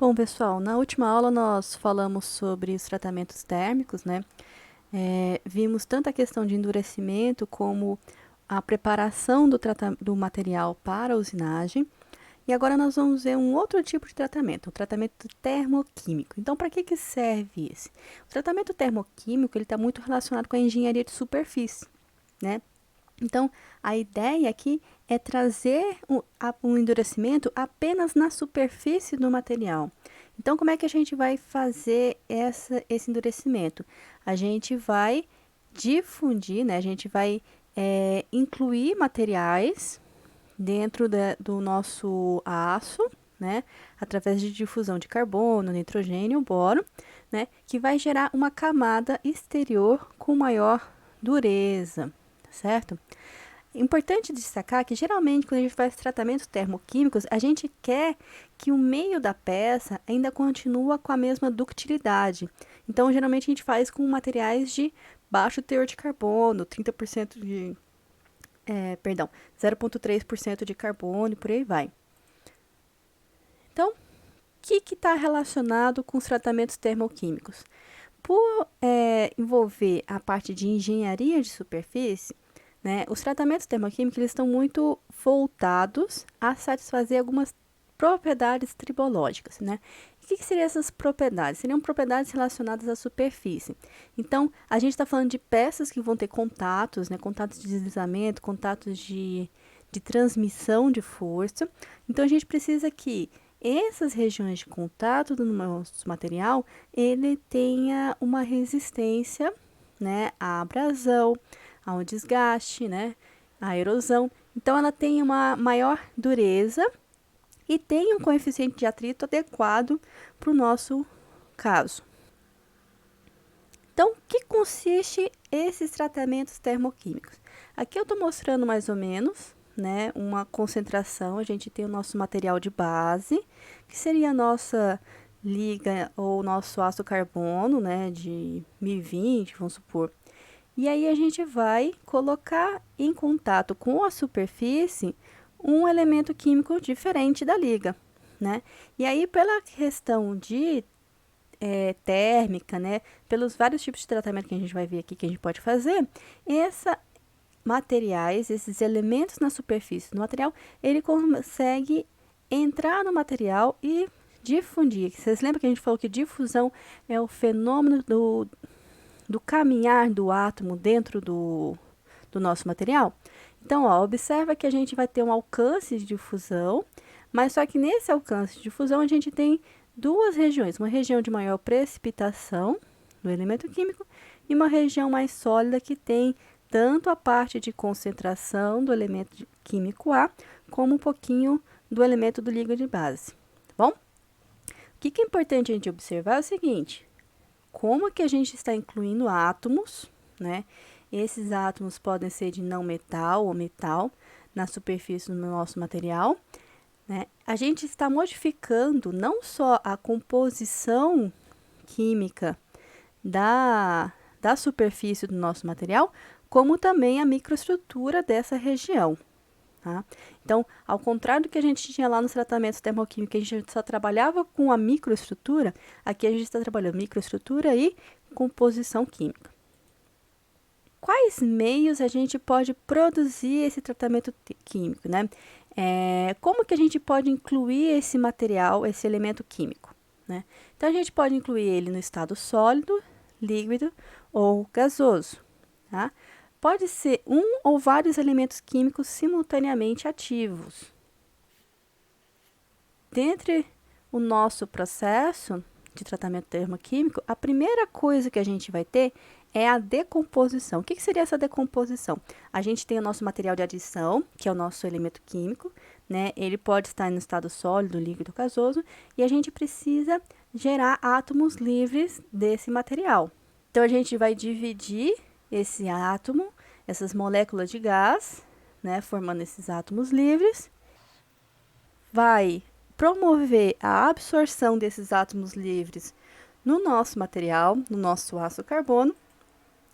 Bom, pessoal, na última aula nós falamos sobre os tratamentos térmicos, né? Vimos tanto a questão de endurecimento como a preparação do material para a usinagem. E agora nós vamos ver um outro tipo de tratamento, o tratamento termoquímico. Então, para que serve esse? O tratamento termoquímico ele está muito relacionado com a engenharia de superfície, né? Então, a ideia aqui é trazer um endurecimento apenas na superfície do material. Então, como é que a gente vai fazer esse endurecimento? A gente vai difundir, né? A gente vai incluir materiais dentro do nosso aço, né? Através de difusão de carbono, nitrogênio, boro, né? Que vai gerar uma camada exterior com maior dureza, certo? Importante destacar que geralmente quando a gente faz tratamentos termoquímicos, a gente quer que o meio da peça ainda continua com a mesma ductilidade. Então, geralmente a gente faz com materiais de baixo teor de carbono, 30% de 0,3% de carbono e por aí vai. Então, o que está relacionado com os tratamentos termoquímicos? Por envolver a parte de engenharia de superfície, né, os tratamentos termoquímicos eles estão muito voltados a satisfazer algumas propriedades tribológicas, né? O que seriam essas propriedades? Seriam propriedades relacionadas à superfície. Então, a gente está falando de peças que vão ter contatos, né? Contatos de deslizamento, contatos de transmissão de força. Então, a gente precisa que essas regiões de contato do nosso material, ele tenha uma resistência, né, à abrasão, ao desgaste, né, à erosão. Então, ela tem uma maior dureza e tem um coeficiente de atrito adequado para o nosso caso. Então, o que consiste esses tratamentos termoquímicos? Aqui eu estou mostrando mais ou menos, né, uma concentração. A gente tem o nosso material de base, que seria a nossa liga ou nosso ácido carbono, né, de 1020, vamos supor. E aí a gente vai colocar em contato com a superfície um elemento químico diferente da liga, né? E aí, pela questão de térmica, né? Pelos vários tipos de tratamento que a gente vai ver aqui que a gente pode fazer, esses elementos na superfície do material, ele consegue entrar no material e difundir. Vocês lembram que a gente falou que difusão é o fenômeno do caminhar do átomo dentro do nosso material? Então, ó, observa que a gente vai ter um alcance de difusão, mas só que nesse alcance de difusão a gente tem duas regiões, uma região de maior precipitação do elemento químico e uma região mais sólida que tem tanto a parte de concentração do elemento químico A, como um pouquinho do elemento do líquido de base, tá bom? O que é importante a gente observar é o seguinte: como que a gente está incluindo átomos, né? Esses átomos podem ser de não metal ou metal na superfície do nosso material, né? A gente está modificando não só a composição química da superfície do nosso material, como também a microestrutura dessa região. Tá? Então, ao contrário do que a gente tinha lá nos tratamentos termoquímicos, que a gente só trabalhava com a microestrutura, aqui a gente está trabalhando microestrutura e composição química. Quais meios a gente pode produzir esse tratamento químico, né? Como que a gente pode incluir esse material, esse elemento químico, né? Então, a gente pode incluir ele no estado sólido, líquido ou gasoso, tá? Pode ser um ou vários elementos químicos simultaneamente ativos. Dentre o nosso processo de tratamento termoquímico, a primeira coisa que a gente vai ter é a decomposição. O que seria essa decomposição? A gente tem o nosso material de adição, que é o nosso elemento químico, né? Ele pode estar no estado sólido, líquido, gasoso, e a gente precisa gerar átomos livres desse material. Então, a gente vai dividir esse átomo, essas moléculas de gás, né, formando esses átomos livres, vai promover a absorção desses átomos livres no nosso material, no nosso ácido carbono,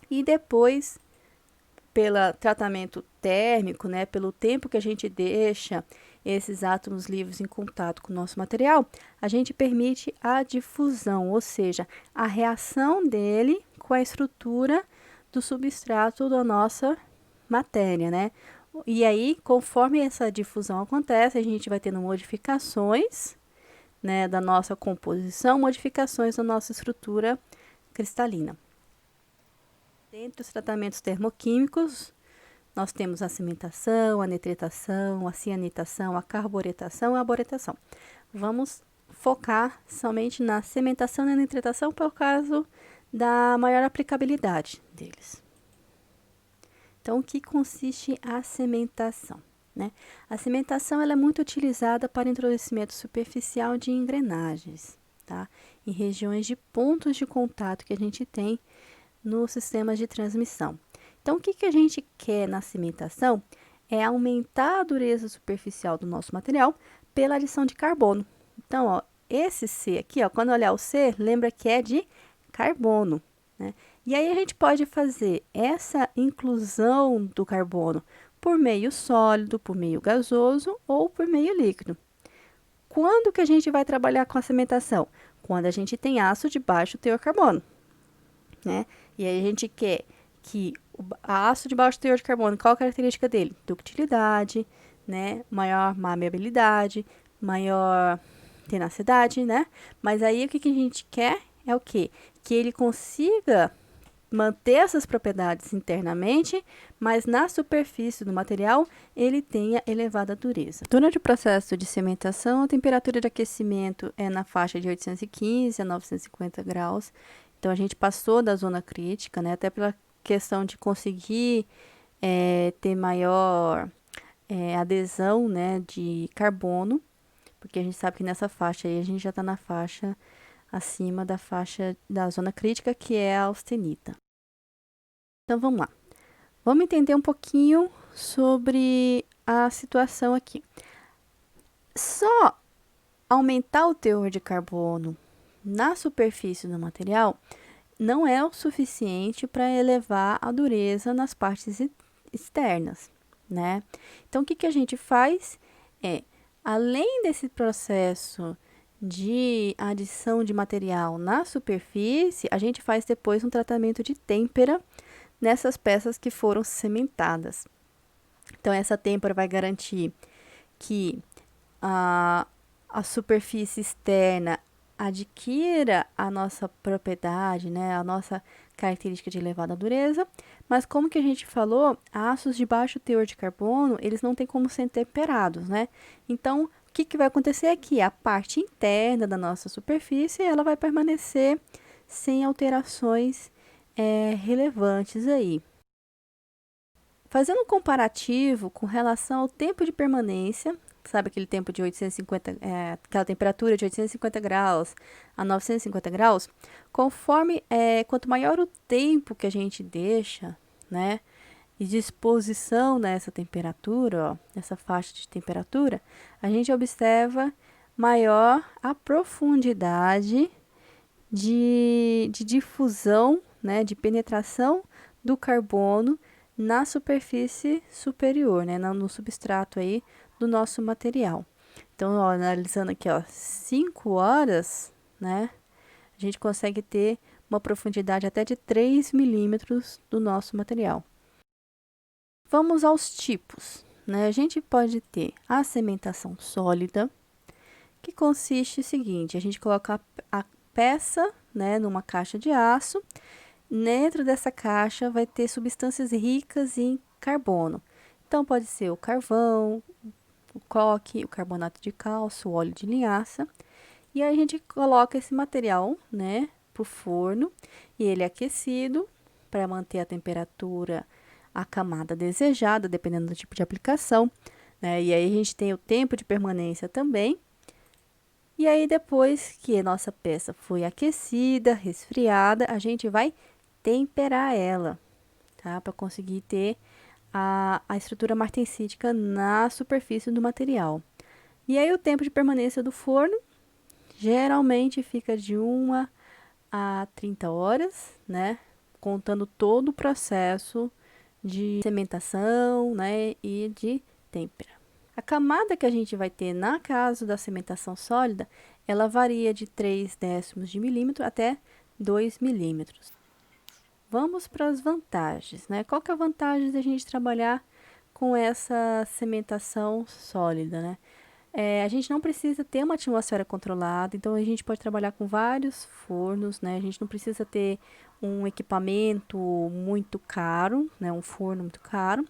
e depois, pelo tratamento térmico, né, pelo tempo que a gente deixa esses átomos livres em contato com o nosso material, a gente permite a difusão, ou seja, a reação dele com a estrutura do substrato da nossa matéria, né? E aí, conforme essa difusão acontece, a gente vai tendo modificações, né, da nossa composição, modificações da nossa estrutura cristalina. Dentre os tratamentos termoquímicos, nós temos a cimentação, a nitritação, a cianitação, a carburetação e a aboretação. Vamos focar somente na cimentação e na nitritação por causa da maior aplicabilidade deles. Então, o que consiste a cimentação, né? A cimentação ela é muito utilizada para endurecimento superficial de engrenagens, tá? Em regiões de pontos de contato que a gente tem nos sistemas de transmissão. Então, o que a gente quer na cimentação é aumentar a dureza superficial do nosso material pela adição de carbono. Então, ó, esse C aqui, ó, quando olhar o C, lembra que é de carbono, né? E aí a gente pode fazer essa inclusão do carbono por meio sólido, por meio gasoso ou por meio líquido. Quando que a gente vai trabalhar com a cimentação? Quando a gente tem aço de baixo teor carbono, né? E aí a gente quer que o aço de baixo teor de carbono, qual a característica dele? Ductilidade, né? Maior maleabilidade, maior tenacidade, né? Mas aí o que a gente quer é o quê? Que ele consiga manter essas propriedades internamente, mas na superfície do material ele tenha elevada dureza. Durante o processo de cimentação, a temperatura de aquecimento é na faixa de 815 a 950 graus. Então, a gente passou da zona crítica, né? Até pela questão de conseguir ter maior adesão, né, de carbono, porque a gente sabe que nessa faixa aí a gente já está na faixa acima da faixa da zona crítica, que é a austenita. Então, vamos lá. Vamos entender um pouquinho sobre a situação aqui. Só aumentar o teor de carbono na superfície do material não é o suficiente para elevar a dureza nas partes externas, né? Então, o que a gente faz é, além desse processo de adição de material na superfície, a gente faz depois um tratamento de têmpera nessas peças que foram cimentadas. Então, essa têmpera vai garantir que a superfície externa adquira a nossa propriedade, né, a nossa característica de elevada dureza, mas como que a gente falou, aços de baixo teor de carbono, eles não têm como ser temperados, né? Então, o que vai acontecer aqui? A parte interna da nossa superfície, ela vai permanecer sem alterações relevantes aí. Fazendo um comparativo com relação ao tempo de permanência, sabe aquele tempo de 850, aquela temperatura de 850 graus a 950 graus, conforme, quanto maior o tempo que a gente deixa, né, e de exposição nessa temperatura, ó, nessa faixa de temperatura, a gente observa maior a profundidade de difusão, né, de penetração do carbono na superfície superior, né, no substrato aí do nosso material. Então, ó, analisando aqui, ó, 5 horas, né, a gente consegue ter uma profundidade até de 3 milímetros do nosso material. Vamos aos tipos, né? A gente pode ter a cimentação sólida, que consiste no seguinte, a gente coloca a peça, né, numa caixa de aço. Dentro dessa caixa vai ter substâncias ricas em carbono. Então, pode ser o carvão, o coque, o carbonato de cálcio, o óleo de linhaça. E aí a gente coloca esse material, né, pro forno e ele é aquecido para manter a temperatura, a camada desejada, dependendo do tipo de aplicação, né? E aí a gente tem o tempo de permanência também. E aí, depois que a nossa peça foi aquecida, resfriada, a gente vai temperar ela, tá? Para conseguir ter a estrutura martensítica na superfície do material. E aí, o tempo de permanência do forno geralmente fica de 1 a 30 horas, né? Contando todo o processo de cimentação, né? E de têmpera. A camada que a gente vai ter na caso da cimentação sólida, ela varia de 0,3 de milímetro até 2 milímetros. Vamos para as vantagens, né? Qual que é a vantagem da gente trabalhar com essa cimentação sólida, né? A gente não precisa ter uma atmosfera controlada, então a gente pode trabalhar com vários fornos, né? A gente não precisa ter um equipamento muito caro, né? Um forno muito caro.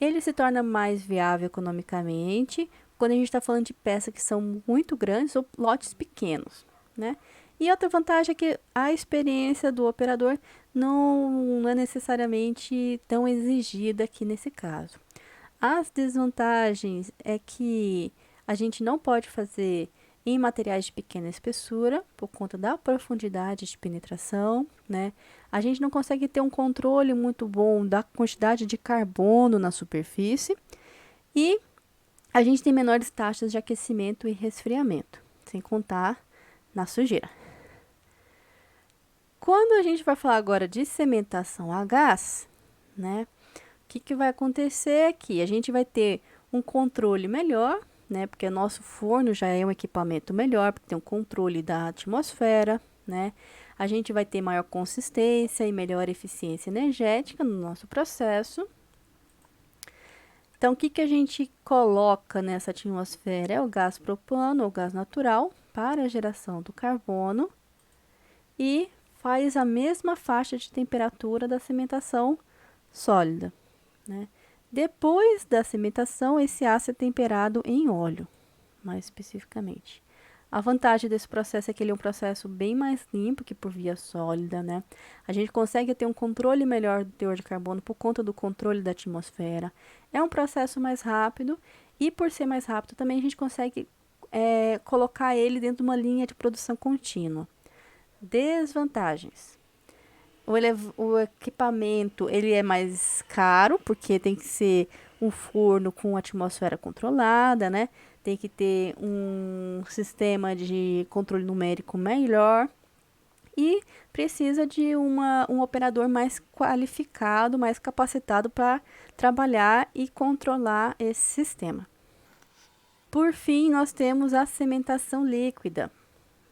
Ele se torna mais viável economicamente quando a gente está falando de peças que são muito grandes ou lotes pequenos, né? E outra vantagem é que a experiência do operador não é necessariamente tão exigida aqui nesse caso. As desvantagens é que a gente não pode fazer em materiais de pequena espessura por conta da profundidade de penetração, né? A gente não consegue ter um controle muito bom da quantidade de carbono na superfície e a gente tem menores taxas de aquecimento e resfriamento, sem contar na sujeira. Quando a gente vai falar agora de cimentação a gás, né? O que vai acontecer aqui? A gente vai ter um controle melhor, né? Porque o nosso forno já é um equipamento melhor, porque tem um controle da atmosfera, né? A gente vai ter maior consistência e melhor eficiência energética no nosso processo. Então, o que a gente coloca nessa atmosfera? É o gás propano ou gás natural para a geração do carbono e faz a mesma faixa de temperatura da cimentação sólida, né? Depois da cimentação, esse aço é temperado em óleo, mais especificamente. A vantagem desse processo é que ele é um processo bem mais limpo que por via sólida, né? A gente consegue ter um controle melhor do teor de carbono por conta do controle da atmosfera. É um processo mais rápido e por ser mais rápido também a gente consegue colocar ele dentro de uma linha de produção contínua. Desvantagens. O equipamento ele é mais caro, porque tem que ser um forno com atmosfera controlada, né? Tem que ter um sistema de controle numérico melhor e precisa de um operador mais qualificado, mais capacitado para trabalhar e controlar esse sistema. Por fim, nós temos a cimentação líquida,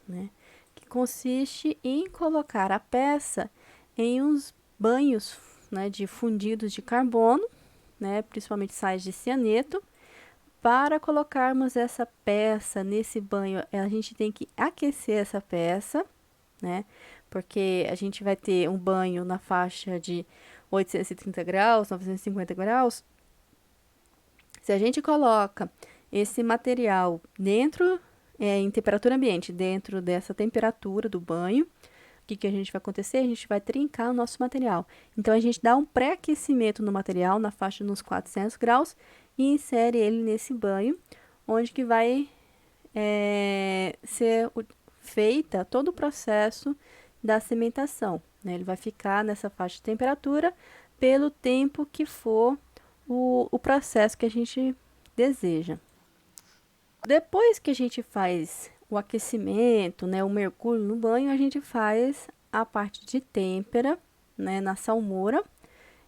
né? Que consiste em colocar a peça em uns banhos, né, de fundidos de carbono, né, principalmente sais de cianeto. Para colocarmos essa peça nesse banho, a gente tem que aquecer essa peça, né, porque a gente vai ter um banho na faixa de 830 graus, 950 graus. Se a gente coloca esse material dentro, em temperatura ambiente, dentro dessa temperatura do banho, o que a gente vai acontecer? A gente vai trincar o nosso material. Então, a gente dá um pré-aquecimento no material, na faixa de uns 400 graus, e insere ele nesse banho, onde que vai ser feita todo o processo da cimentação, né? Ele vai ficar nessa faixa de temperatura pelo tempo que for o processo que a gente deseja. Depois que a gente faz o aquecimento, né, o mergulho no banho, a gente faz a parte de têmpera, né, na salmoura.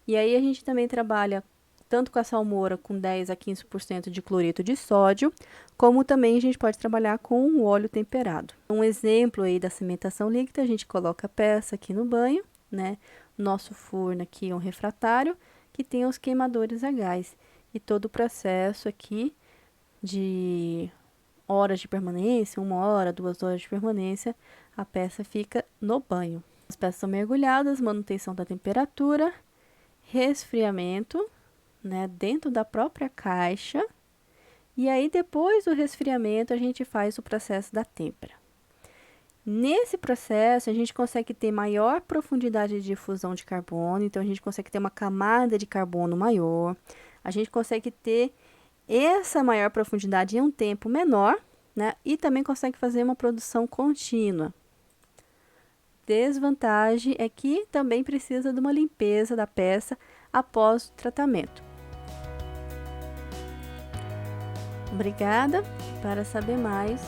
E aí a gente também trabalha tanto com a salmoura com 10 a 15% de cloreto de sódio, como também a gente pode trabalhar com o óleo temperado. Um exemplo aí da cimentação líquida, a gente coloca a peça aqui no banho, né? Nosso forno aqui é um refratário que tem os queimadores a gás. E todo o processo aqui de horas de permanência, 1 hora, 2 horas de permanência, a peça fica no banho. As peças são mergulhadas, manutenção da temperatura, resfriamento, né, dentro da própria caixa. E aí, depois do resfriamento, a gente faz o processo da têmpera. Nesse processo, a gente consegue ter maior profundidade de difusão de carbono, então a gente consegue ter uma camada de carbono maior, a gente consegue ter essa maior profundidade em um tempo menor, né? E também consegue fazer uma produção contínua. Desvantagem é que também precisa de uma limpeza da peça após o tratamento. Obrigada. Para saber mais,